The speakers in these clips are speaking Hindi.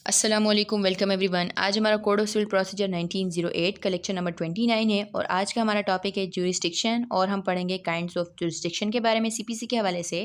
अस्सलाम वालेकुम, वेलकम एवरीवन। आज हमारा कोड ऑफ सिविल प्रोसीजर 1908 का लेक्चर नंबर 29 है और आज का हमारा टॉपिक है ज्यूरिस्डिक्शन और हम पढ़ेंगे काइंड्स ऑफ ज्यूरिस्डिक्शन के बारे में सीपीसी के हवाले से।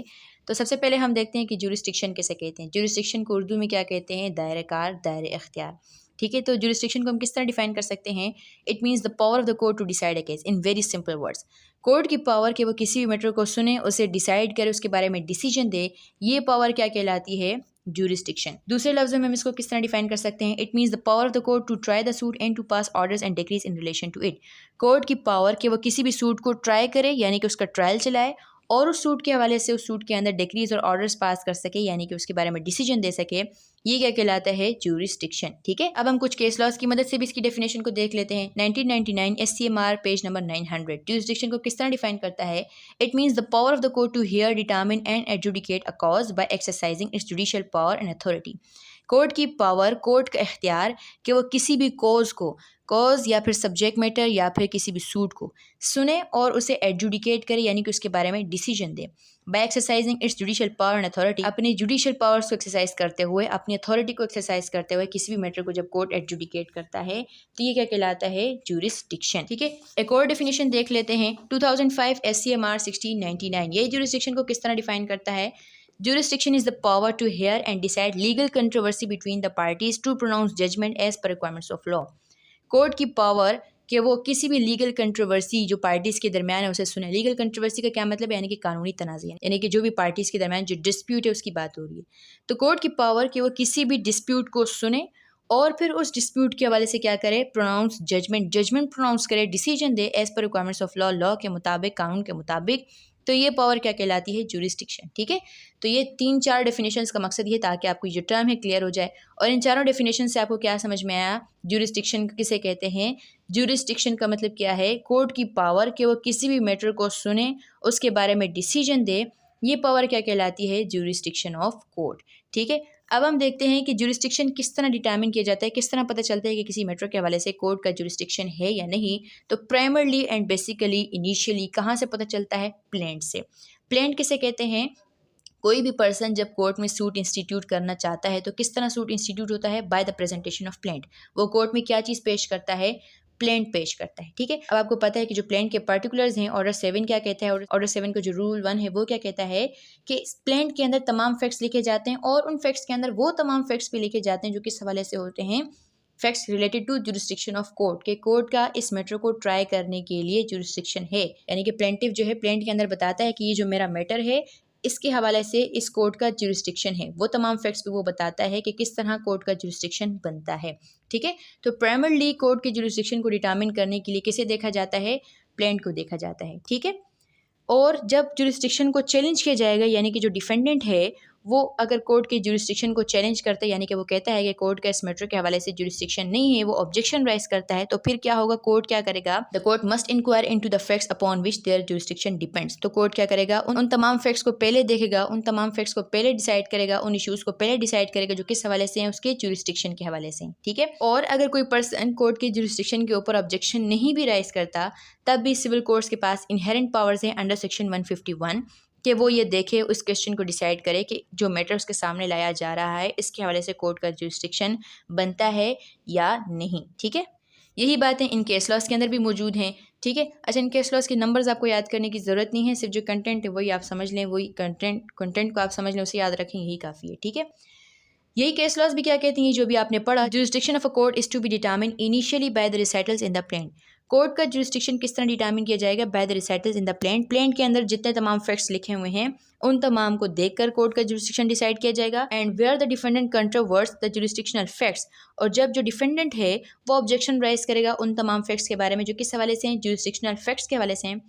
तो सबसे पहले हम देखते हैं कि ज्यूरिस्डिक्शन किसे कहते हैं। ज्यूरिस्डिक्शन को उर्दू में क्या कहते हैं? दायरे कार, दायरे इख्तियार। ठीक है, तो ज्यूरिस्डिक्शन को हम किस तरह डिफाइन कर सकते हैं? It means the power of the court to decide a case in very simple words. Court की पावर कि वो किसी भी मैटर को सुने, उसे डिसाइड करे, उसके बारे में डिसीजन दे, ये पावर क्या कहलाती है? ज्यूरिस्डिक्शन। दूसरे लफ्जों में हम इसको किस तरह डिफाइन कर सकते हैं? It means the power of the court to try the suit and to pass orders and decrees in relation to it. Court की पावर कि वो किसी भी सूट को ट्राई करे, यानी कि उसका ट्रायल चलाए, और उस सूट के हवाले से उस सूट के अंदर डिक्रीज और ऑर्डर्स पास कर सके, यानी कि उसके बारे में डिसीजन दे सके। ये क्या कहलाता है? ज्यूरिस्डिक्शन। ठीक है, अब हम कुछ केस लॉज की मदद से भी इसकी डेफिनेशन को देख लेते हैं। 1999 SCMR पेज नंबर 900 ज्यूरिस्डिक्शन को किस तरह डिफाइन करता है? It means the power of the court to hear, determine and adjudicate a cause by exercising its judicial power and authority. Court की पावर, कोर्ट का इख्तियार कि वो किसी भी कॉज या फिर सब्जेक्ट मैटर या फिर किसी भी सूट को सुने और उसे एडजुडिकेट करे, यानी कि उसके बारे में डिसीजन दे। By exercising its judicial power and authority, अपने जुडिशियल पावर्स को एक्सरसाइज करते हुए, अपनी अथॉरिटी को एक्सरसाइज करते हुए किसी भी मैटर को जब कोर्ट एडजुडिकेट करता है तो ये क्या कहलाता है? ज्यूरिस्डिक्शन। ठीक है, एक और डेफिनेशन देख लेते हैं। 2005 SCMR 1699 ये ज्यूरिस्डिक्शन को किस तरह डिफाइन करता है? Jurisdiction is the power to hear and decide legal controversy between the parties to pronounce judgment as per requirements of law. Court की पावर कि वो किसी भी लीगल कंट्रोवर्सी जो पार्टीज के दरमियान है उसे सुने। लीगल कंट्रोवर्सी का क्या मतलब है? यानी कि कानूनी तनाज़ा, यानी कि जो भी पार्टीज के दरमियान जो डिस्प्यूट है उसकी बात हो रही है। तो कोर्ट की पावर कि वो किसी भी डिस्प्यूट को सुने और फिर उस डिस्प्यूट के हवाले से क्या करे? प्रोनाउंस जजमेंट प्रोनाउंस करे, डिसीजन दे as per requirements of law के मुताबिक, कानून के मुताबिक। तो ये पावर क्या कहलाती है? ज्यूरिस्डिक्शन। ठीक है, तो ये 3-4 डेफिनेशंस का मकसद ये ताकि आपको जो टर्म है क्लियर हो जाए। और इन चारों डेफिनेशन से आपको क्या समझ में आया? ज्यूरिस्डिक्शन किसे कहते हैं? ज्यूरिस्डिक्शन का मतलब क्या है? कोर्ट की पावर कि वो किसी भी मैटर को सुने, उसके बारे में डिसीजन दे, ये पावर क्या कहलाती है? Jurisdiction of court. ठीक है, अब हम देखते हैं कि ज्यूरिस्डिक्शन किस तरह डिटरमिन किया जाता है, किस तरह पता चलता है कि किसी मैटर के हवाले से कोर्ट का ज्यूरिस्डिक्शन है या नहीं। तो प्राइमरली एंड बेसिकली इनिशियली कहाँ से पता चलता है? प्लेंट से। प्लेंट किसे कहते हैं? कोई भी पर्सन जब कोर्ट में सूट इंस्टीट्यूट करना चाहता है तो किस तरह सूट इंस्टीट्यूट होता है? By the presentation of plaint. वो कोर्ट में क्या चीज़ पेश करता है? प्लेंट पेश करता है। ठीक है, अब आपको पता है कि जो प्लेंट के पर्टिकुलर्स हैं, ऑर्डर 7 क्या कहता है? ऑर्डर 7 का जो रूल 1 है वो क्या कहता है कि प्लेंट के अंदर तमाम फैक्ट्स लिखे जाते हैं और उन फैक्ट्स के अंदर वो तमाम फैक्ट्स भी लिखे जाते हैं जो किस हवाले से होते हैं? Facts related to jurisdiction of court के कोर्ट का इस मैटर को ट्राई करने के लिए जुरिस्डिक्शन है। यानी कि प्लेंटिव जो है प्लेंट के अंदर बताता है कि ये जो मेरा मैटर है इसके हवाले से इस कोर्ट का जुरिस्डिक्शन है। वो तमाम फैक्ट्स भी वो बताता है कि किस तरह कोर्ट का जुरिस्डिक्शन बनता है। ठीक है, तो प्राइमरली कोर्ट के जुरिस्डिक्शन को डिटरमिन करने के लिए किसे देखा जाता है? प्लेंट को देखा जाता है। ठीक है, और जब जुरिस्डिक्शन को चैलेंज किया जाएगा, यानी कि जो डिफेंडेंट है वो अगर कोर्ट के जुरिस्डिक्शन को चैलेंज करता है, यानी कि वो कहता है कि कोर्ट का इस मैटर के हवाले से जुरिस्डिक्शन नहीं है, वो ऑब्जेक्शन राइज करता है, तो फिर क्या होगा? कोर्ट क्या करेगा? The court must inquire into the facts upon which their jurisdiction depends. तो कोर्ट क्या करेगा? उन तमाम फैक्ट्स को पहले देखेगा, उन तमाम फैक्ट्स को पहले डिसाइड करेगा, उन इशूज़ को पहले डिसाइड करेगा जो किस हवाले से हैं? उसके जुरिस्डिक्शन के हवाले से। ठीक है, और अगर कोई पर्सन कोर्ट के जुरिस्डिक्शन के ऊपर ऑब्जेक्शन नहीं भी राइज करता तब भी सिविल कोर्ट्स के पास इनहेरेंट पावर्स हैं अंडर सेक्शन 151 कि वो ये देखे, उस क्वेश्चन को डिसाइड करे कि जो मैटर उसके सामने लाया जा रहा है इसके हवाले से कोर्ट का जुरिस्डिक्शन बनता है या नहीं। ठीक है, यही बातें इन केस लॉस के अंदर भी मौजूद हैं। ठीक है, अच्छा, इन केस लॉस के नंबर्स आपको याद करने की ज़रूरत नहीं है, सिर्फ जो कंटेंट है वही आप समझ लें, वही कंटेंट को आप समझ लें, उसे याद रखें, यही काफ़ी है। ठीक है, यही केस लॉस भी क्या कहती हैं जो भी आपने पढ़ा? Jurisdiction of a court is to be determine initially by the recitals in the plaint. Court का जुरिस्डिक्शन किस तरह डिटरमिन किया जाएगा? By the recitals in the plaint. Plaint के अंदर जितने तमाम फैक्ट्स लिखे हुए हैं उन तमाम को देखकर कोर्ट का जुरिस्डिक्शन डिसाइड किया जाएगा। And where the defendant controverts the jurisdictional facts, और जब जो डिफेंडेंट है वो ऑब्जेक्शन राइज करेगा उन तमाम फैक्ट्स के बारे में जो किस हवाले से हैं? जुरिस्डिक्शनल फैक्ट्स के हवाले से हैं।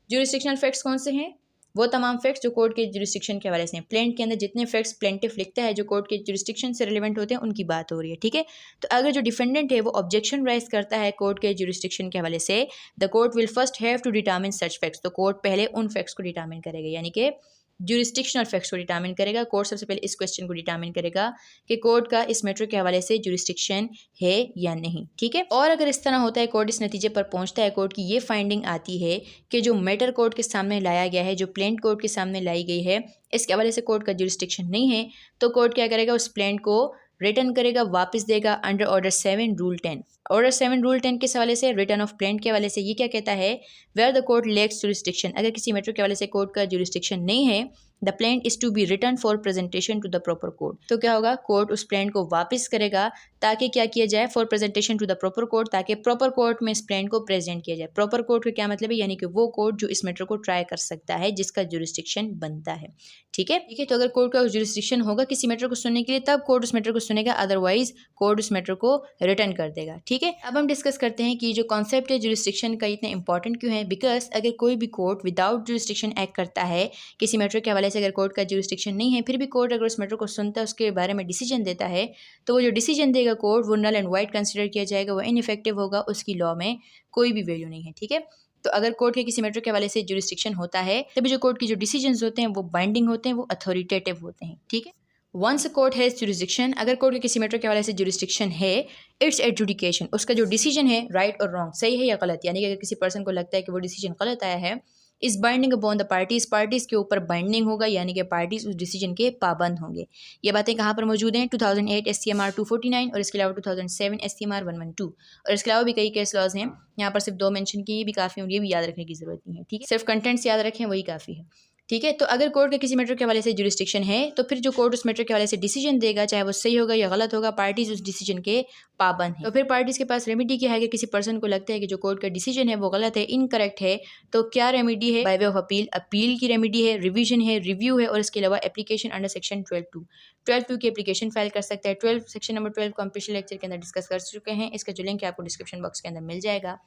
जुरिस्डिक्शनल फैक्ट्स कौन से हैं? वो तमाम फैक्ट्स जो कोर्ट के जुरिस्डिक्शन के हवाले से हैं। प्लेंट के अंदर जितने फैक्ट्स प्लेंटिफ लिखता है जो कोर्ट के जुरिस्डिक्शन से रिलेवेंट होते हैं उनकी बात हो रही है। ठीक है, तो अगर जो डिफेंडेंट है वो ऑब्जेक्शन राइज करता है कोर्ट के जुरिस्डिक्शन के हवाले से, the court will first have to determine such facts. तो कोर्ट पहले उन फैक्ट्स को डिटरमिन करेगा, यानी कि जुरिस्डिक्शनल फैक्ट्स को डिटरमिन करेगा। कोर्ट सबसे पहले इस क्वेश्चन को डिटरमिन करेगा कि कोर्ट का इस मैटर के हवाले से जुरिस्डिक्शन है या नहीं। ठीक है, और अगर इस तरह होता है, कोर्ट इस नतीजे पर पहुंचता है, कोर्ट की ये फाइंडिंग आती है कि जो मैटर कोर्ट के सामने लाया गया है, जो प्लेंट कोर्ट के सामने लाई गई है, इसके हवाले से कोर्ट का जुरिस्डिक्शन नहीं है, तो कोर्ट क्या करेगा? उस प्लेंट को रिटर्न करेगा, वापस देगा under order 7 rule 10। Order 7 rule 10 के हवाले से, रिटर्न ऑफ प्लेंट के हवाले से ये क्या कहता है, where the court lacks jurisdiction, अगर किसी मैटर के हवाले से कोर्ट का जुरिस्डिक्शन नहीं है, the plaint is to be return for presentation to the proper court. तो क्या होगा, कोर्ट उस प्लेंट को वापस करेगा ताकि क्या किया जाए, for presentation to the proper court, ताकि प्रॉपर कोर्ट में इस प्लेंट को प्रेजेंट किया जाए। प्रॉपर कोर्ट का क्या मतलब है, यानी कि वो कोर्ट जो इस मैटर को ट्राई कर सकता है, जिसका जुरिस्डिक्शन बनता है। ठीक है, तो अगर कोर्ट का जुरिस्डिक्शन होगा किसी मैटर को सुनने के लिए, तब कोर्ट उस मैटर को सुनेगा, अदरवाइज कोर्ट उस मैटर को रिटर्न कर देगा। ठीक है, अब हम डिस्कस करते हैं कि जो कॉन्सेप्ट है जुरिस्डिक्शन का इतना इंपॉर्टेंट क्यों है। बिकॉज अगर कोई भी कोर्ट विदाउट जुरिस्डिक्शन एक्ट करता है किसी मैटर के हवाले से, अगर कोर्ट का जुरिस्डिक्शन नहीं है, फिर भी कोर्ट अगर उस मैटर को सुनता है, उसके बारे में डिसीजन देता है, तो वो जो डिसीजन देगा कोर्ट, वो नल एंड वाइड कंसिडर किया जाएगा, वो इनइफेक्टिव होगा, उसकी लॉ में कोई भी वैल्यू नहीं है। ठीक है, तो अगर कोर्ट के किसी मैटर के हवाले से जुरिस्डिक्शन होता है, तभी जो कोर्ट की जो डिसीजंस होते हैं वो बाइंडिंग होते हैं, वो अथॉरिटेटिव होते हैं। ठीक है, वंस कोर्ट हैज जुरिस्डिक्शन, अगर कोर्ट के किसी मैटर के हवाले से जुरिस्डिक्शन है, इट्स एडजुडिकेशन, उसका जो डिसीजन है, राइट और रॉन्ग, सही है या गलत, यानी कि अगर किसी पर्सन को लगता है कि वो डिसीजन गलत आया है, इस binding upon the parties, parties के ऊपर बाइंडिंग होगा, यानी कि पार्टीज उस डिसीजन के पाबंद होंगे। ये बातें कहाँ पर मौजूद हैं, 2008 SCMR 249 और इसके अलावा 2007 SCMR 112, और इसके अलावा भी कई केस लॉज हैं। यहाँ पर सिर्फ 2 मेंशन किए, ये भी काफ़ी होंगे, ये भी याद रखने की जरूरत नहीं है। ठीक है, सिर्फ कंटेंट्स याद रखें, वही काफ़ी है। ठीक है, तो अगर कोर्ट के किसी मैटर के हवाले से जुरिस्डिक्शन है, तो फिर जो कोर्ट उस मैटर के हवाले से डिसीजन देगा, चाहे वो सही होगा या गलत होगा, पार्टीज उस डिसीजन के पाबंद हैं। तो फिर पार्टीज के पास रेमेडी क्या है, कि किसी पर्सन को लगता है कि जो कोर्ट का डिसीजन है वो गलत है, इनकरेक्ट है, तो क्या रेमेडी है, by way of appeal, appeal की रेमेडी है, रिवीजन है, रिव्यू है, और इसके अलावा एप्लीकेशन अंडर सेक्शन 12(2) की एप्लीकेशन फाइल कर सकता है। 12 सेक्शन नंबर 12 को हम पिछले लेक्चर के अंदर डिस्कस कर चुके हैं, इसका जो लिंक है आपको डिस्क्रिप्शन बॉक्स के अंदर मिल जाएगा।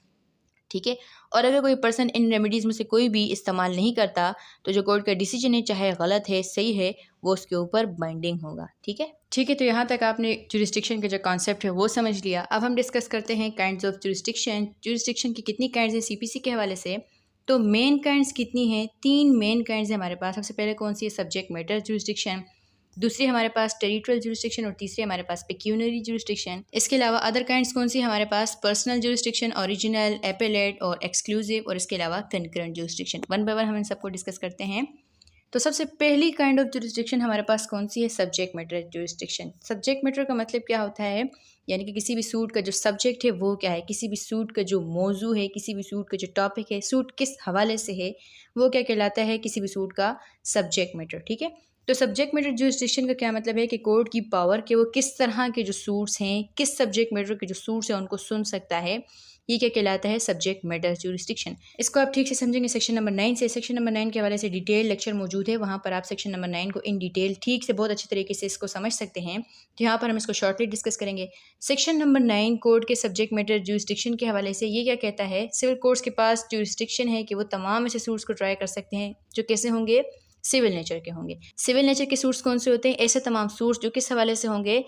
ठीक है, और अगर कोई पर्सन इन रेमेडीज़ में से कोई भी इस्तेमाल नहीं करता, तो जो कोर्ट का डिसीजन है, चाहे गलत है सही है, वो उसके ऊपर बाइंडिंग होगा। ठीक है, तो यहाँ तक आपने जुरिस्डिक्शन का जो कॉन्सेप्ट है वो समझ लिया। अब हम डिस्कस करते हैं काइंड्स ऑफ जुरिस्डिक्शन। जुरिस्डिक्शन की कितनी काइंड्स हैं CPC के हवाले से, तो मेन काइंड्स कितनी हैं, 3 मेन काइंड्स हैं हमारे पास। सबसे पहले कौन सी है, सब्जेक्ट मैटर जुरिस्डिक्शन, दूसरी हमारे पास टेरिटोरियल जुरिस्डिक्शन, और तीसरी हमारे पास पेक्यूनरी जुरिस्डिक्शन। इसके अलावा अदर काइंड्स कौन सी हमारे पास, पर्सनल जुरिस्डिक्शन, ओरिजिनल, एपेलेट और एक्सक्लूसिव, और इसके अलावा concurrent jurisdiction. One by one हम इन सबको डिस्कस करते हैं। तो सबसे पहली काइंड ऑफ जुरिस्डिक्शन हमारे पास कौन सी है, subject matter jurisdiction. Subject matter का मतलब क्या होता है, यानी कि किसी भी सूट का जो सब्जेक्ट है वो क्या है, किसी भी सूट का जो मौजू है, किसी भी सूट का जो टॉपिक है, सूट किस हवाले से है, वो क्या कहलाता है, किसी भी सूट का सब्जेक्ट मैटर। ठीक है, तो सब्जेक्ट मैटर जुरिस्डिक्शन का क्या मतलब है, कि कोर्ट की पावर कि वो किस तरह के जो सूट्स हैं, किस सब्जेक्ट मैटर के जो सूट्स हैं उनको सुन सकता है, ये क्या कहलाता है, सब्जेक्ट मैटर जुरिस्डिक्शन। इसको आप ठीक से समझेंगे सेक्शन नंबर 9 से। सेक्शन नंबर 9 के हवाले से डिटेल लेक्चर मौजूद है, वहाँ पर आप सेक्शन नंबर 9 को इन डिटेल ठीक से बहुत अच्छे तरीके से इसको समझ सकते हैं। तो यहाँ पर हम इसको शॉर्टली डिस्कस करेंगे। सेक्शन नंबर 9 कोर्ट के सब्जेक्ट मैटर जुरिस्डिक्शन के हवाले से ये क्या कहता है, सिविल कोर्ट्स के पास जुरिस्डिक्शन है कि वो तमाम ऐसे सूट्स को ट्राई कर सकते हैं जो कैसे होंगे, सिविल नेचर के होंगे। सिविल नेचर के सूट्स कौन से होते हैं, ऐसे तमाम सूट्स जो किस हवाले से होंगे,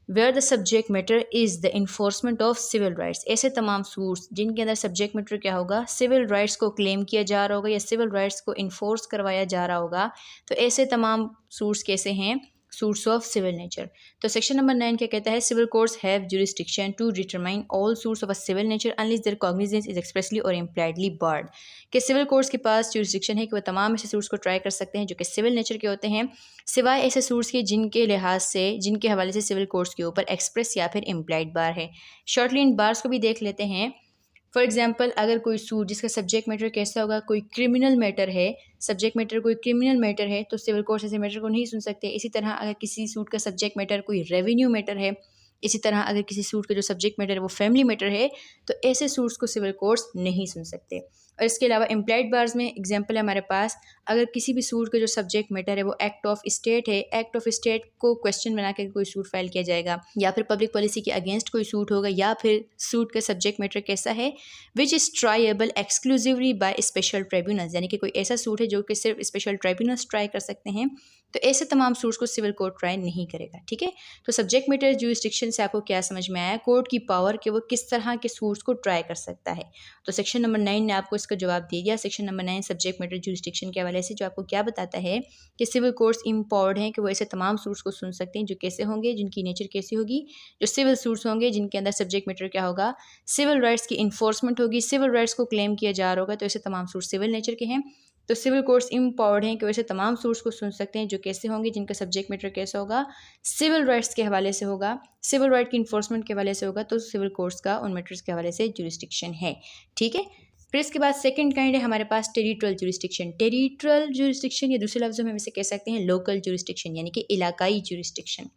where the subject matter is the enforcement of civil rights. ऐसे तमाम सूट्स जिनके अंदर सब्जेक्ट मैटर क्या होगा, सिविल राइट्स को क्लेम किया जा रहा होगा या सिविल राइट्स को इन्फोर्स करवाया जा रहा होगा। तो ऐसे तमाम सूट्स कैसे हैं, सूट्स ऑफ सिविल नेचर। तो सेक्शन नंबर 9 क्या कहता है, civil courts have jurisdiction to determine all suits of a civil nature unless their cognizance is expressly और इम्प्लाइडली बार्ड। कि सिविल कोर्ट्स के पास जुरिस्डिक्शन है कि वह तमाम ऐसे सूट्स को ट्राई कर सकते हैं जो कि सिविल नेचर के होते हैं, सिवाय ऐसे सूट्स के जिनके लिहाज से, जिनके हवाले से सिविल कोर्ट्स के ऊपर एक्सप्रेस या फिर इम्प्लाइड बार है। शॉर्टली इन बार्स को भी देख लेते हैं। फॉर एग्जाम्पल, अगर कोई सूट जिसका सब्जेक्ट मैटर कैसा होगा, कोई क्रिमिनल मैटर है, सब्जेक्ट मैटर कोई क्रिमिनल मैटर है, तो सिविल कोर्ट्स ऐसे मैटर को नहीं सुन सकते। इसी तरह अगर किसी सूट का सब्जेक्ट मैटर कोई रेवेन्यू मैटर है, इसी तरह अगर किसी सूट का जो सब्जेक्ट मैटर है वो फैमिली मैटर है, तो ऐसे सूट्स को सिविल कोर्ट्स नहीं सुन सकते। और इसके अलावा इम्प्लाइड बार्स में एग्जाम्पल है हमारे पास, अगर किसी भी सूट का जो सब्जेक्ट मैटर है वो एक्ट ऑफ स्टेट है, एक्ट ऑफ स्टेट को क्वेश्चन बना के कोई सूट फाइल किया जाएगा, या फिर पब्लिक पॉलिसी के अगेंस्ट कोई सूट होगा, या फिर सूट का सब्जेक्ट मैटर कैसा है, which is triable exclusively by special tribunals, यानी कि कोई ऐसा सूट है जो कि सिर्फ स्पेशल ट्राइब्यूनल्स ट्राई कर सकते हैं। तो ऐसे तमाम सूट्स को सिविल कोर्ट ट्राई नहीं करेगा। ठीक है, तो सब्जेक्ट मैटर जुरिस्डिक्शन से आपको क्या समझ में आया, कोर्ट की पावर कि वो किस तरह के सूट्स को ट्राई कर सकता है। तो सेक्शन नंबर 9 ने आपको इसका जवाब दे दिया। Section number 9 subject matter jurisdiction के हवाले से जो आपको क्या बताता है कि सिविल कोर्ट्स इम्पावर्ड हैं कि वो ऐसे तमाम सूट्स को सुन सकते हैं जो कैसे होंगे, जिनकी नेचर कैसी होगी, जो सिविल सूट्स होंगे जिनके अंदर सब्जेक्ट मैटर क्या होगा, सिविल राइट्स की इन्फोर्समेंट होगी, सिविल राइट्स को क्लेम किया जा रहा होगा, तो ऐसे तमाम सूट सिविल नेचर के हैं। तो सिविल कोर्ट्स इम्पावर्ड हैं कि वैसे तमाम सूट्स को सुन सकते हैं जो कैसे होंगे, जिनका सब्जेक्ट मैटर कैसा होगा, सिविल राइट्स के हवाले से होगा, सिविल राइट की इन्फोर्समेंट के हवाले से होगा। तो सिविल कोर्ट्स का उन मैटर्स के हवाले से जुरिस्डिक्शन है। ठीक है, फिर इसके बाद सेकंड काइंड है हमारे पास टेरिटोरियल जुरिस्डिक्शन। टेरिटोरियल जुरिस्डिक्शन या दूसरे लफ्ज़ों में हम इसे कह सकते हैं लोकल जुरिस्डिक्शन, यानी कि इलाकाई जुरिस्डिक्शन।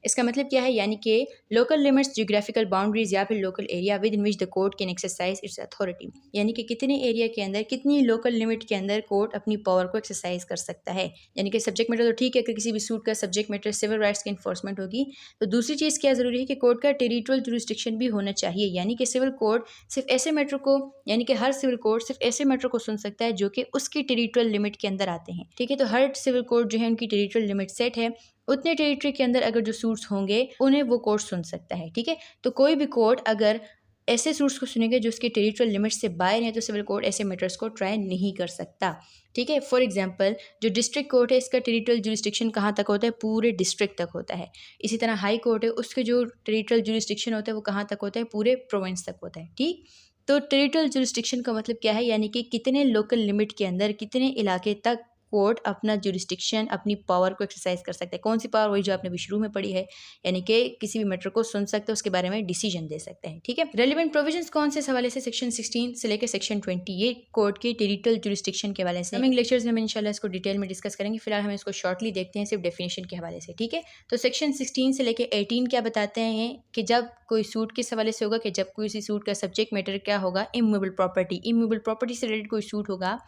इसका मतलब क्या है, यानी कि लोकल लिमिट्स, जियोग्राफिकल बाउंड्रीज या फिर local area with in which the court can exercise it's authority, यानी कि कितने एरिया के अंदर, कितनी लोकल लिमिट के अंदर कोर्ट अपनी पावर को एक्सरसाइज कर सकता है। यानी कि सब्जेक्ट मैटर तो ठीक है, अगर किसी भी सूट का सब्जेक्ट मैटर सिविल राइट्स की इन्फोर्समेंट होगी, तो दूसरी चीज़ क्या ज़रूरी है कि कोर्ट का टेरिटोरियल जुरिस्डिक्शन भी होना चाहिए। यानी कि सिविल कोर्ट सिर्फ ऐसे मैटर को, यानी कि हर सिविल कोर्ट सिर्फ ऐसे मैटर को सुन सकता है जो कि उसकी टेरिटोरियल लिमिट के अंदर आते हैं। ठीक है, तो हर सिविल कोर्ट जो है उनकी टेरिटोरियल लिमिट सेट है, उतने टेरिटरी के अंदर अगर जो सूट्स होंगे उन्हें वो कोर्ट सुन सकता है। ठीक है, तो कोई भी कोर्ट अगर ऐसे सूट्स को सुनेंगे जो उसके टेरिटोरियल लिमिट से बाहर हैं, तो सिविल कोर्ट ऐसे मैटर्स को ट्राई नहीं कर सकता। ठीक है, फॉर एग्जांपल जो डिस्ट्रिक्ट कोर्ट है इसका टेरिटोरियल जुरिस्डिक्शन कहाँ तक होता है, पूरे डिस्ट्रिक्ट तक होता है। इसी तरह हाई कोर्ट है, उसके जो टेरिटोरियल जुरिस्डिक्शन होता है वो कहाँ तक होता है, पूरे प्रोविंस तक होता है। ठीक, तो टेरिटोरियल जुरिस्डिक्शन का मतलब क्या है, यानी कि कितने लोकल लिमिट के अंदर, कितने इलाके तक कोर्ट अपना जुरिस्डिक्शन, अपनी पावर को एक्सरसाइज कर सकता है। कौन सी पावर, वही जो आपने भी शुरू में पढ़ी है, यानी कि किसी भी मैटर को सुन सकते हैं, उसके बारे में डिसीजन दे सकते हैं। ठीक है, रेलिवेंट प्रोविजंस कौन से इस हवाले से, सेक्शन 16 से लेकर सेक्शन 20, ये कोर्ट के टेरिटोरियल जुरिस्डिक्शन के हवाले से। कमिंग लेक्चर्स में हम इंशाल्लाह इसको डिटेल में डिस्कस करेंगे, फिलहाल हम इसको शॉर्टली देखते हैं सिर्फ डेफिनेशन के हवाले से। ठीक है, तो सेक्शन 16 से लेकर 18 क्या बताते हैं कि जब कोई सूट किस हवाले से होगा, कि जब कोई सूट का सब्जेक्ट मैटर क्या होगा, इमूवेबल प्रॉपर्टी, इमूवेबल प्रॉपर्टी से रिलेटेड कोई सूट होगा,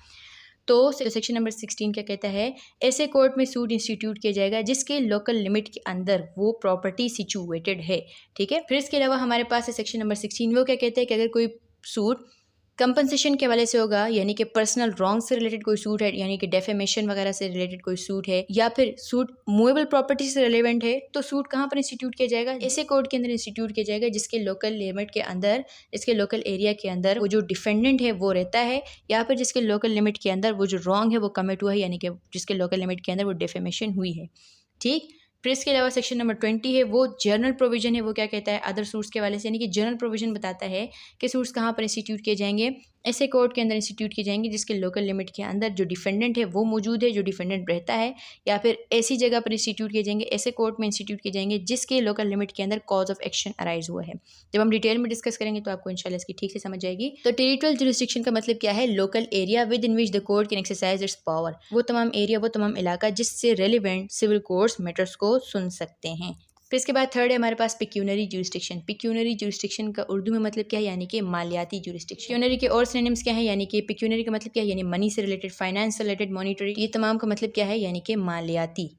तो सेक्शन नंबर 16 क्या कहता है, ऐसे कोर्ट में सूट इंस्टीट्यूट किया जाएगा जिसके लोकल लिमिट के अंदर वो प्रॉपर्टी सिचुएटेड है। ठीक है, फिर इसके अलावा हमारे पास है सेक्शन नंबर 16, वो क्या कहते हैं कि अगर कोई सूट कंपनसेशन के हवाले से होगा, यानी कि पर्सनल रॉन्ग से रिलेटेड कोई सूट है, यानी कि डेफेमेशन वगैरह से रिलेटेड कोई सूट है, या फिर सूट मूवेबल प्रॉपर्टी से रिलेवेंट है, तो सूट कहाँ पर इंस्टीट्यूट किया जाएगा, ऐसे कोर्ट के अंदर इंस्टीट्यूट किया जाएगा जिसके लोकल लिमिट के अंदर, जिसके लोकल एरिया के अंदर वो जो डिफेंडेंट है वो रहता है, या फिर जिसके लोकल लिमिट के अंदर वो जो रॉन्ग है वो कमिट हुआ है, यानी कि जिसके लोकल लिमिट के अंदर वो डेफेमेशन हुई है। ठीक, फिर इसके अलावा सेक्शन नंबर 20 है, वो जनरल प्रोविजन है, वो क्या कहता है, अदर सूट्स के वाले से, यानी कि जनरल प्रोविजन बताता है कि सूट्स कहाँ पर इंस्टीट्यूट किए जाएंगे, ऐसे कोर्ट के अंदर इंस्टीट्यूट किए जाएंगे जिसके लोकल लिमिट के अंदर जो डिफेंडेंट है वो मौजूद है, जो डिफेंडेंट रहता है, या फिर ऐसी जगह पर इंस्टीट्यूट किए जाएंगे, ऐसे कोर्ट में इंस्टीट्यूट किए जाएंगे जिसके लोकल लिमिट के अंदर कॉज ऑफ एक्शन अराइज हुआ है। जब हम डिटेल में डिस्कस करेंगे तो आपको इंशाल्लाह इसकी ठीक से समझ आएगी। तो टेरिटोरियल जुरिस्डिक्शन का मतलब क्या है, local area with in which the court can exercise it's power, वो तमाम एरिया, वो तमाम इलाका जिससे रेलिवेंट सिविल कोर्ट्स मैटर्स को सुन सकते हैं। फिर इसके बाद थर्ड है हमारे पास पिक्यूनरी जुरिस्डिक्शन। पिक्यूनरी जुरिस्डिक्शन का उर्दू में मतलब क्या है, यानी कि मालियाती जुरिस्डिक्शन। पिक्यूनरी के और सिनोनिम्स क्या है, यानी कि पिक्यूनरी का मतलब क्या है, यानी मनी से रिलेटेड, फाइनेंस से रिलेटेड, मॉनिटरी, ये तमाम का मतलब क्या है, यानी कि मालियाती।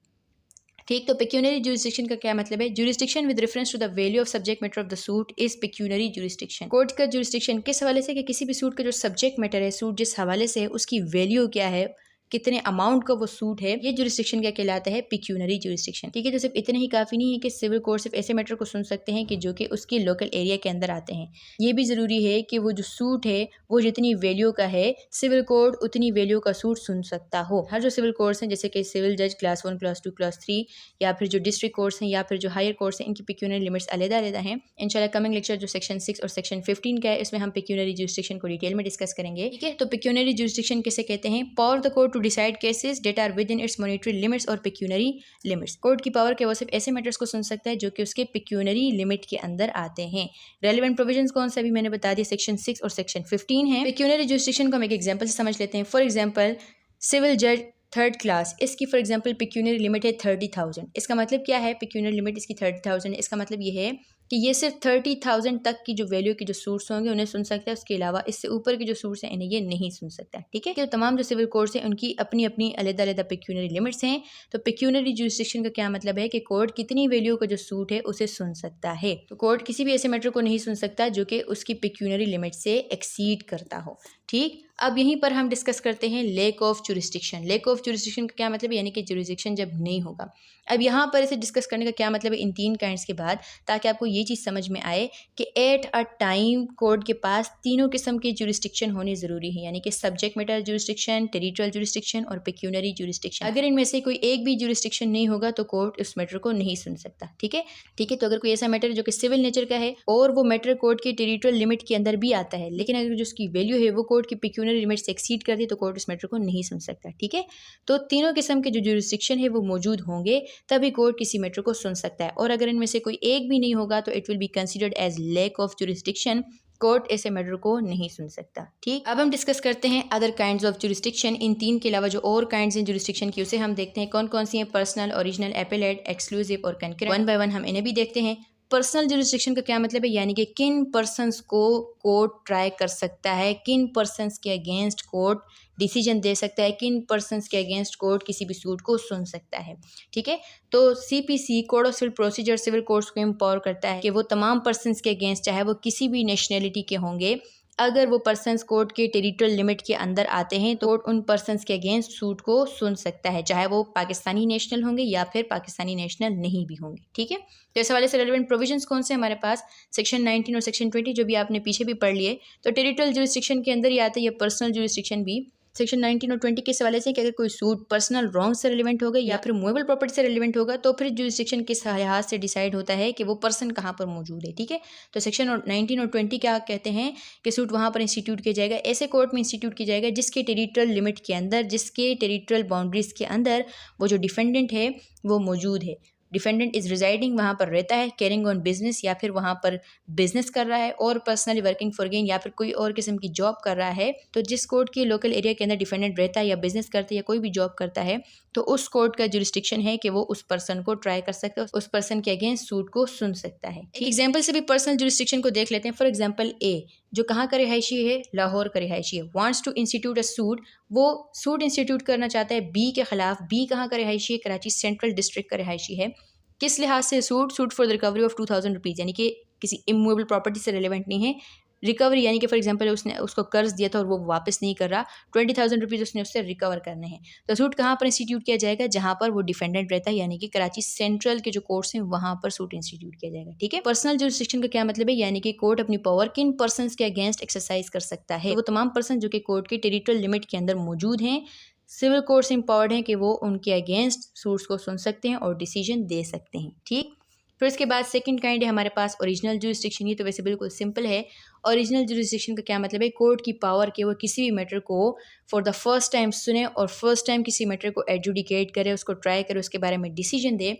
ठीक, तो पिक्यूनरी जुरिस्डिक्शन का क्या मतलब है, jurisdiction with reference to the value of subject matter of the suit is pecuniary jurisdiction. Court का जुरिस्डिक्शन किस हवाले से, कि किसी भी सूट का जो सब्जेक्ट मैटर है, सूट जिस हवाले से है उसकी वैल्यू क्या है, कितने अमाउंट का वो सूट है, ये जुरिस्डिक्शन क्या कहलाता है, पिक्यूनरी जुरिस्डिक्शन। ठीक है, तो सिर्फ इतना ही काफ़ी नहीं है कि सिविल कोर्ट सिर्फ ऐसे मैटर को सुन सकते हैं कि जो कि उसके लोकल एरिया के अंदर आते हैं, ये भी ज़रूरी है कि वो जो सूट है वो जितनी वैल्यू का है, सिविल कोर्ट उतनी वैल्यू का सूट सुन सकता हो। हर जो सिविल कोर्ट्स हैं, जैसे कि सिविल जज क्लास 1, क्लास 2, क्लास 3, या फिर जो डिस्ट्रिक्ट कोर्ट्स हैं, या फिर जो हायर कोर्ट्स हैं, इनकी पिक्यूनरी लिमिट्स अलग-अलग हैं। इंशाल्लाह कमिंग लेक्चर जो सेक्शन 6 और सेक्शन 15 का है, इसमें हम पिक्यूनरी जुरिस्डिक्शन को डिटेल में डिस्कस करेंगे। ठीक है, तो पिक्यूनरी जुरिस्डिक्शन किसे कहते हैं, power of the court to decide cases that are within its monetary limits और पिक्यूनरी लिमिट्स। कोर्ट की पावर के वो सिर्फ ऐसे मैटर्स को सुन सकता है जो कि उसके पिक्यूनरी लिमिट के अंदर आते हैं। रेलेवेंट प्रोविजंस कौन से, अभी मैंने बता दिया, सेक्शन 6 और सेक्शन 15 है। पिक्यूनरी जुरिस्डिक्शन को हम एक एग्जांपल से समझ लेते हैं। फॉर एग्जांपल सिविल जज 3rd क्लास, इसकी फॉर एग्जांपल पिक्यूनरी लिमिट है 30,000। इसका मतलब क्या है, पिक्यूनरी लिमिट इसकी 30,000 है। इसका मतलब ये है कि ये सिर्फ 30,000 तक की जो वैल्यू के जो सूट्स होंगे उन्हें सुन सकता है, उसके अलावा इससे ऊपर के जो सूट्स हैं इन्हें ये नहीं सुन सकता। ठीक है, तो तमाम जो सिविल कोर्ट्स हैं उनकी अपनी अपनी अलग-अलग पिक्यूनरी लिमिट्स हैं। तो पिक्यूनरी जुरिस्डिक्शन का क्या मतलब है कि कोर्ट कितनी वैल्यू का जो सूट है उसे सुन सकता है। तो कोर्ट किसी भी ऐसे मैटर को नहीं सुन सकता जो कि उसकी पिक्यूनरी लिमिट से एक्सीड करता हो। ठीक, अब यहीं पर हम डिस्कस करते हैं lake of jurisdiction. Lake of jurisdiction का क्या मतलब है, यानी कि जुरिस्डिक्शन जब नहीं होगा। अब यहाँ पर इसे डिस्कस करने का क्या मतलब है इन 3 काइंड्स के बाद, ताकि आपको ये चीज़ समझ में आए कि एट अ टाइम कोर्ट के पास तीनों किस्म की जुरिस्डिक्शन होनी ज़रूरी है, यानी कि subject matter jurisdiction, territorial jurisdiction और पिक्यूनरी जुरिस्डिक्शन। अगर इनमें से कोई एक भी जुरिस्डिक्शन नहीं होगा तो कोर्ट उस मैटर को नहीं सुन सकता। ठीक है, ठीक है, तो अगर कोई ऐसा मैटर जो कि सिविल नेचर का है और वो मैटर कोर्ट की टेरिटोरियल लिमिट के अंदर भी आता है, लेकिन अगर जो उसकी वैल्यू है वो कोर्ट की पिक्यूनरी डिसिप्लिनरी लिमिट से एक्सीड कर दी तो कोर्ट उस मैटर को नहीं सुन सकता। ठीक है, तो तीनों किस्म के जो ज्यूरिसडिक्शन है वो मौजूद होंगे तभी कोर्ट किसी मैटर को सुन सकता है, और अगर इनमें से कोई एक भी नहीं होगा तो it will be considered as lack of jurisdiction, court ऐसे मैटर को नहीं सुन सकता। ठीक, अब हम डिस्कस करते हैं अदर काइंड्स ऑफ ज्यूरिसडिक्शन। इन तीन के अलावा जो और काइंड्स हैं ज्यूरिसडिक्शन की उसे हम देखते हैं कौन कौन सी हैं, पर्सनल, ओरिजिनल, एपेलेट, एक्सक्लूसिव और कंकरेंट। वन बाय वन हम इन्हें भी देखते हैं। पर्सनल ज्यूरिसडिक्शन का क्या मतलब है, यानी कि किन पर्सन्स को कोर्ट ट्राई कर सकता है, किन पर्सन्स के अगेंस्ट कोर्ट डिसीजन दे सकता है, किन पर्सन्स के अगेंस्ट कोर्ट किसी भी सूट को सुन सकता है। ठीक है, तो CPC code of civil procedure civil courts को एम्पावर करता है कि वो तमाम पर्सन्स के अगेंस्ट, चाहे वो किसी भी नेशनैलिटी के होंगे, अगर वो पर्सन्स कोर्ट के टेरिटोरियल लिमिट के अंदर आते हैं तो कोर्ट उन पर्सन्स के अगेंस्ट सूट को सुन सकता है, चाहे वो पाकिस्तानी नेशनल होंगे या फिर पाकिस्तानी नेशनल नहीं भी होंगे। ठीक है, तो इस हवाले से रेलेवेंट प्रोविजंस कौन से हमारे पास, सेक्शन 19 और सेक्शन 20 जो भी आपने पीछे भी पढ़ लिए, तो टेरिटोरियल ज्यूरिसडिक्शन के अंदर ही आता है ये पर्सनल ज्यूरिसडिक्शन भी। सेक्शन 19 और 20 के हवाले से कि अगर कोई सूट पर्सनल रॉन्ग से रिलेवेंट होगा या फिर मूवेबल प्रॉपर्टी से रिलेवेंट होगा तो फिर ज्यूरिसडिक्शन किस लिहाज से डिसाइड होता है कि वो पर्सन कहाँ पर मौजूद है। ठीक है, तो सेक्शन 19 और 20 क्या कहते हैं कि सूट वहाँ पर इंस्टीट्यूट किया जाएगा, ऐसे कोर्ट में इंस्टीट्यूट किया जाएगा जिसके टेरिटोरियल लिमिट के अंदर, जिसके टेरिटोरियल बाउंड्रीज के अंदर वो जो डिफेंडेंट है वो मौजूद है। डिफेंडेंट इज़ रिजाइडिंग, वहाँ पर रहता है, कैरिंग ऑन बिजनेस या फिर वहाँ पर बिजनेस कर रहा है, और पर्सनली वर्किंग फॉर गेन या फिर कोई और किस्म की जॉब कर रहा है। तो जिस कोर्ट के लोकल एरिया के अंदर डिफेंडेंट रहता है या बिजनेस करता है या कोई भी जॉब करता है तो उस कोर्ट का जुरिस्डिक्शन है कि वो उस पर्सन को ट्राई कर सकता है, उस पर्सन के अगेंस्ट सूट को सुन सकता है। एक एग्जाम्पल से भी पर्सनल जुरिस्डिक्शन को देख लेते हैं। फॉर एग्जाम्पल ए जो कहाँ का रिहायशी है, लाहौर का रिहायशी है, wants to institute a suit, वो सूट इंस्टीट्यूट करना चाहता है बी के खिलाफ। बी कहाँ का रिहायशी है, कराची सेंट्रल डिस्ट्रिक्ट का रिहायशी है। किस लिहाज से suit for the recovery of 2000 rupees, यानी कि किसी इमूवेबल प्रॉपर्टी से रिलेवेंट नहीं है। रिकवरी यानी कि फॉर एग्जांपल उसने उसको कर्ज दिया था और वो वापस नहीं कर रहा, 20,000 रुपीज़ उसने उससे रिकवर करने हैं। तो सूट कहाँ पर इंस्टीट्यूट किया जाएगा, जहाँ पर वो डिफेंडेंट रहता है, यानी कि कराची सेंट्रल के जो कोर्ट्स हैं वहाँ पर सूट इंस्टीट्यूट किया जाएगा। ठीक है, पर्सनल जुरिस्डिक्शन का क्या मतलब है, यानी कि कोर्ट अपनी पावर किन पर्सन्स के अगेंस्ट एक्सरसाइज कर सकता है, वो तमाम पर्सन जो कि कोर्ट के टेरिटोरियल लिमिट के अंदर मौजूद हैं। सिविल कोर्ट्स एम्पावर्ड हैं कि वो उनके अगेंस्ट सूट्स को सुन सकते हैं और डिसीजन दे सकते हैं। ठीक, फिर इसके बाद सेकंड काइंड है हमारे पास ओरिजिनल जुरिस्डिक्शन। ये तो वैसे बिल्कुल सिंपल है। ओरिजिनल जुरिस्डिक्शन का क्या मतलब है, कोर्ट की पावर के वो किसी भी मैटर को फॉर द फर्स्ट टाइम सुने और फर्स्ट टाइम किसी मैटर को एडजुडिकेट करे, उसको ट्राई करे, उसके बारे में डिसीजन दे।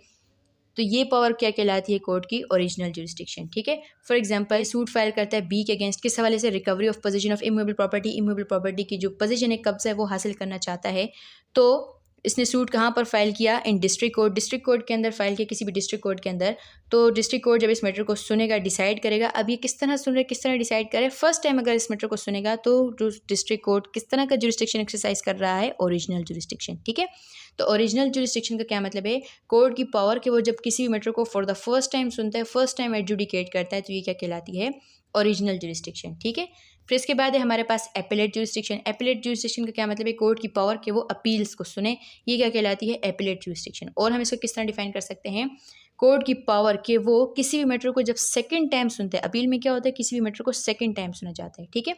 तो ये पावर क्या कहलाती है, कोर्ट की ओरिजिनल जुरिस्डिक्शन। ठीक है, फॉर एग्जांपल सूट फाइल करता है बी के अगेंस्ट, किस हवाले से, recovery of position of immovable property. Immovable property की जो पोजीशन है, कब्जा है, वो हासिल करना चाहता है। तो इसने सूट कहाँ पर फाइल किया, इन डिस्ट्रिक्ट कोर्ट। डिस्ट्रिक्ट कोर्ट के अंदर फाइल किया, किसी भी डिस्ट्रिक्ट कोर्ट के अंदर। तो डिस्ट्रिक्ट कोर्ट जब इस मैटर को सुनेगा, डिसाइड करेगा। अब ये किस तरह सुन रहे, किस तरह डिसाइड करे, फर्स्ट टाइम अगर इस मैटर को सुनेगा तो जो डिस्ट्रिक्ट कोर्ट किस तरह का जुरिस्डिक्शन एक्सरसाइज कर रहा है, ओरिजिनल जुरिस्डिक्शन। ठीक है, तो ओरिजिनल जुरिस्डिक्शन का क्या मतलब है, कोर्ट की पावर के वो जब किसी भी मैटर को फॉर द फर्स्ट टाइम सुनता है, फर्स्ट टाइम एडजुडिकेट करता है, तो ये क्या कहलाती है, ओरिजिनल जुरिस्डिक्शन। ठीक है, फिर इसके बाद है हमारे पास एपेलेट जुरिस्डिक्शन। एपेलेट जुरिस्डिक्शन का क्या मतलब है, कोर्ट की पावर के वो अपील्स को सुने, ये क्या कहलाती है, एपेलेट जुरिस्डिक्शन। और हम इसको किस तरह डिफाइन कर सकते हैं, कोर्ट की पावर के वो किसी भी मैटर को जब सेकंड टाइम सुनते हैं, अपील में क्या होता है, किसी भी मैटर को सेकंड टाइम सुना जाता है। ठीक है,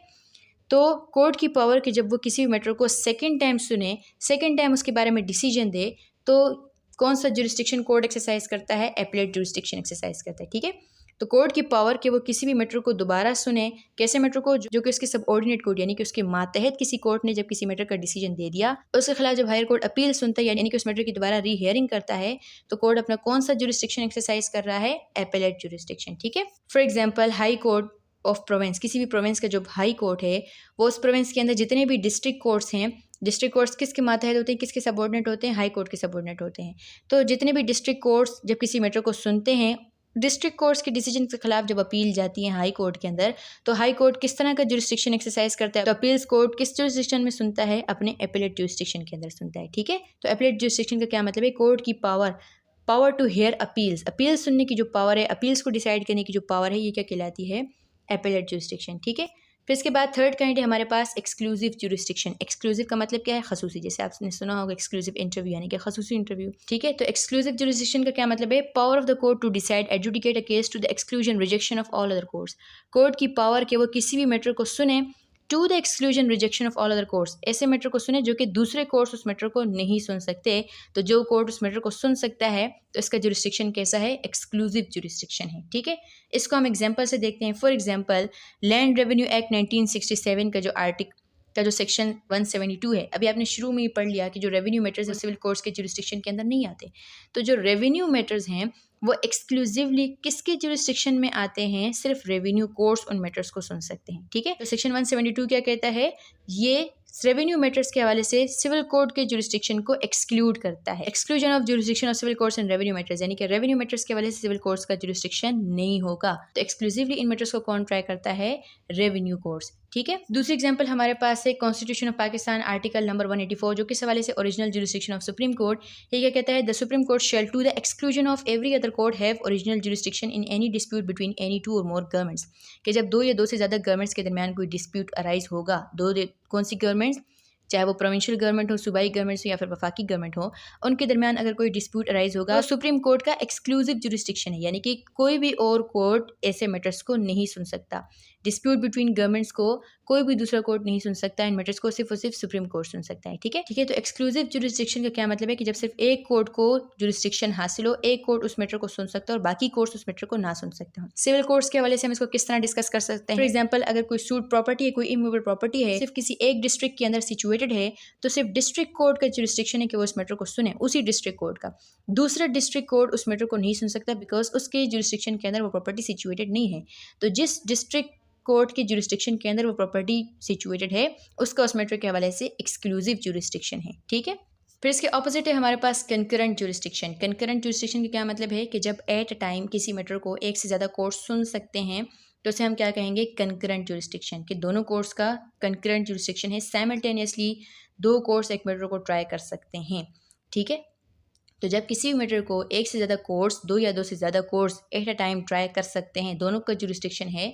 तो कोर्ट की पावर के जब वो किसी भी मैटर को सेकंड टाइम सुने, सेकंड टाइम उसके बारे में डिसीजन दे, तो कौन सा जुरिस्डिक्शन कोर्ट एक्सरसाइज करता है, एपेलेट जुरिस्डिक्शन एक्सरसाइज करता है। ठीक है, तो कोर्ट की पावर के वो किसी भी मैटर को दोबारा सुने, कैसे मैटर को, जो कि उसके सबऑर्डिनेट कोर्ट यानी कि उसके मातहत किसी कोर्ट ने जब किसी मैटर का डिसीजन दे दिया, उसके खिलाफ जब हायर कोर्ट अपील सुनता है यानी कि उस मैटर की दोबारा री हियरिंग करता है, तो कोर्ट अपना कौन सा जुरिस्डिक्शन एक्सरसाइज कर रहा है, एपेलेट जुरिस्डिक्शन। ठीक है, for example high court of province, किसी भी प्रोविंस का जो हाई कोर्ट है वो उस प्रोविंस के अंदर जितने भी डिस्ट्रिक्ट कोर्ट्स हैं, डिस्ट्रिक्ट कोर्ट्स किसके मातहत होते हैं, किसके सबऑर्डिनेट होते हैं, हाई कोर्ट के सबऑर्डिनेट होते हैं। तो जितने भी डिस्ट्रिक्ट कोर्ट्स जब किसी मैटर को सुनते हैं, डिस्ट्रिक्ट कोर्ट्स के डिसीजन के खिलाफ जब अपील जाती है हाई कोर्ट के अंदर, तो हाई कोर्ट किस तरह का जुरिस्डिक्शन एक्सरसाइज करता है, तो अपील्स कोर्ट किस जुरिस्डिक्शन में सुनता है, अपने एपेलेट जुरिस्डिक्शन के अंदर सुनता है। ठीक है, तो एपेलेट जुरिस्डिक्शन का क्या मतलब है, कोर्ट की power to hear appeals, appeals सुनने की जो पावर है, अपील्स को डिसाइड करने की जो पावर है, ये क्या कहलाती है, एपेलेट जुरिस्डिक्शन। ठीक है, फिर इसके बाद थर्ड काइंड है हमारे पास एक्सक्लूसिव जुरिस्डिक्शन। एक्सक्लूसिव का मतलब क्या है, खसूसी, जैसे आपने सुना होगा एक्सक्लूसिव इंटरव्यू यानी कि खसूसी इंटरव्यू। ठीक है, तो एक्सक्लूसिव जुरिस्डिक्शन का क्या मतलब है, power of the court to decide adjudicate a case to the exclusion rejection of all other courts. Court की पावर के वो किसी भी मैटर को सुने to the exclusion rejection of all other courts, ऐसे मैटर को सुने जो कि दूसरे कोर्ट्स उस मैटर को नहीं सुन सकते। तो जो कोर्ट उस मैटर को सुन सकता है तो इसका जुरिस्डिक्शन कैसा है, एक्सक्लूसिव जुरिस्डिक्शन है। ठीक है, इसको हम एग्जांपल से देखते हैं। For example land revenue act 1967 का जो का जो सेक्शन 172 है, अभी आपने शुरू में ही पढ़ लिया कि जो रेवेन्यू मैटर्स है सिविल कोर्ट्स के जुरिस्डिक्शन के अंदर नहीं आते। तो जो रेवेन्यू मैटर्स हैं वो एक्सक्लूसिवली किसके जुरिस्डिक्शन में आते हैं, सिर्फ रेवेन्यू कोर्ट्स उन मैटर्स को सुन सकते हैं। ठीक है, तो सेक्शन 172 क्या कहता है, ये रेवेन्यू मैटर्स के हवाले से सिविल कोर्ट के जुरिस्डिक्शन को एक्सक्लूड करता है। Exclusion of jurisdiction of civil courts and revenue matters, यानी कि रेवेन्यू मैटर्स के हवाले से सिविल कोर्ट्स का जुरिस्डिक्शन नहीं होगा। तो एक्सक्लूसिवली इन मैटर्स को कौन ट्राई करता है, रेवेन्यू कोर्ट्स। ठीक है, दूसरी एग्जांपल हमारे पास है constitution of Pakistan article number 184, जो किस हवाले से original jurisdiction of supreme court. ये क्या कहता है, the supreme court shall to the exclusion of every other court have original jurisdiction in any dispute between any two और मोर गवर्नमेंट्स, कि जब दो या दो से ज़्यादा गवर्नमेंट्स के दरमियान कोई डिस्प्यूट अराइज होगा, कौन सी गवर्नमेंट्स, चाहे वो प्रोविंशियल गवर्नमेंट हो, सूबाई गवर्नमेंट हो या फिर वफाकी गवर्नमेंट हो, उनके दरमियान अगर कोई डिस्प्यूट अराइज होगा तो सुप्रीम कोर्ट का एक्सक्लूसिव जुरिस्डिक्शन है, यानी कि कोई भी और कोर्ट ऐसे मैटर्स को नहीं सुन सकता। डिस्प्यूट बिटवीन गवर्नमेंट्स को कोई भी दूसरा कोर्ट नहीं सुन सकता, इन मैटर्स को सिर्फ और सिर्फ सुप्रीम कोर्ट सुन सकता है। ठीक है, तो एक्सक्लूसिव जुरिस्डिक्शन का क्या मतलब है कि जब सिर्फ एक कोर्ट को जुरिस्डिक्शन हासिल हो, एक कोर्ट उस मैटर को सुन सकता है और बाकी कोर्ट्स उस मैटर को ना सुन सकते हो। सिविल कोर्ट्स के हवाले से हम इसको किस तरह डिस्कस कर सकते हैं, फॉर एग्जाम्पल अगर कोई सूट प्रॉपर्टी है, कोई इमूवेबल प्रॉपर्टी है, सिर्फ किसी एक डिस्ट्रिक्ट के अंदर सिचुएटेड है, तो सिर्फ डिस्ट्रिक्ट कोर्ट का जुरिस्डिक्शन है कि वो उस मैटर को सुने, उसी डिस्ट्रिक्ट कोर्ट का। दूसरा डिस्ट्रिक्ट कोर्ट उस मैटर को नहीं सुन सकता बिकॉज उसके जुरिस्डिक्शन के अंदर वो प्रॉपर्टी सिचुएटेड नहीं है। तो जिस डिस्ट्रिक्ट कोर्ट के जुरिस्डिक्शन के अंदर वो प्रॉपर्टी सिचुएटेड है, उसका उस मैटर के हवाले से एक्सक्लूसिव जुरिस्डिक्शन है। ठीक है, फिर इसके ऑपोजिट है हमारे पास कंकरेंट जुरिस्डिक्शन। कंकरेंट जुरिस्डिक्शन का क्या मतलब है कि जब एट अ टाइम किसी मैटर को एक से ज़्यादा कोर्ट सुन सकते हैं, तो उसे हम क्या कहेंगे, कंकरेंट जुरिस्डिक्शन, कि दोनों कोर्ट्स का कंकरेंट जुरिस्डिक्शन है, साइमल्टेनियसली दो कोर्ट्स एक मैटर को ट्राई कर सकते हैं। ठीक है, तो जब किसी भी मैटर को एक से ज़्यादा कोर्ट्स, दो या दो से ज़्यादा courts at a time try कर सकते हैं, दोनों का जुरिस्डिक्शन है,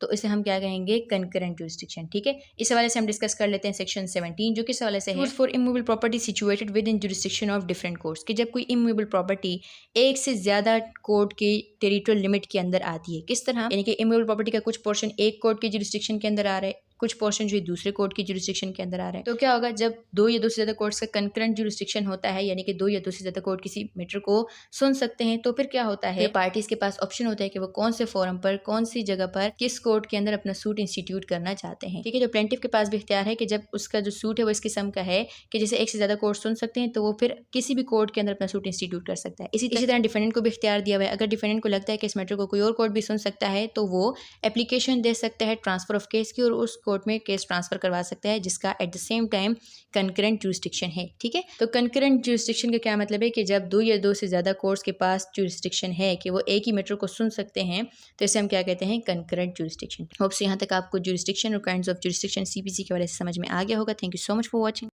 तो इसे हम क्या कहेंगे, कंकरेंट जुरिस्डिक्शन। ठीक है, इस हवाले से हम डिस्कस कर लेते हैं सेक्शन 17, जो किस हवाले से है, for immovable property situated with in jurisdiction of different courts, कि जब कोई इमूवेबल प्रॉपर्टी एक से ज़्यादा कोर्ट के टेरिटोरियल लिमिट के अंदर आती है। किस तरह, यानी कि इमूवेबल प्रॉपर्टी का कुछ पोर्शन एक कोर्ट के जुरिस्डिक्शन के अंदर आ रहा है, कुछ पोर्शन जो है दूसरे कोर्ट की जुरिस्डिक्शन के अंदर आ रहा है। तो क्या होगा, जब दो या दो से ज़्यादा कोर्ट्स का कंकरेंट जुरिस्डिक्शन होता है, यानी कि दो या दो से ज़्यादा कोर्ट किसी मैटर को सुन सकते हैं, तो फिर क्या होता है, पार्टीज के पास ऑप्शन होता है कि वो कौन से फोरम पर, कौन सी जगह पर, किस कोर्ट के अंदर अपना सूट इंस्टीट्यूट करना चाहते हैं। ठीक है, जो प्लेंटिफ के पास भी इख्तियार है कि जब उसका जो सूट है वो इस किस्म का है कि जैसे एक से ज़्यादा कोर्ट सुन सकते हैं, तो वो फिर किसी भी कोर्ट के अंदर अपना सूट इंस्टीट्यूट कर सकता है। इसी तरह डिफेंडेंट को भी इख्तियार दिया हुआ है, अगर डिफेंडेंट को लगता है कि इस मैटर को कोई और कोर्ट भी सुन सकता है, तो वो एप्लीकेशन दे सकता है ट्रांसफर ऑफ केस की, और उस कोर्ट में केस ट्रांसफर करवा सकता है जिसका at the same time concurrent jurisdiction है। ठीक है, तो कंकरेंट जुरिस्डिक्शन का क्या मतलब है कि जब दो या दो से ज़्यादा कोर्ट्स के पास जुरिस्डिक्शन है कि वो एक ही मैटर को सुन सकते हैं, तो इसे हम क्या कहते हैं, कंकरेंट जुरिस्डिक्शन। होप से यहाँ तक आपको जुरिस्डिक्शन और काइंड्स ऑफ जुरिस्डिक्शन सीपीसी के वाले से समझ में आ गया होगा। Thank you so much for watching.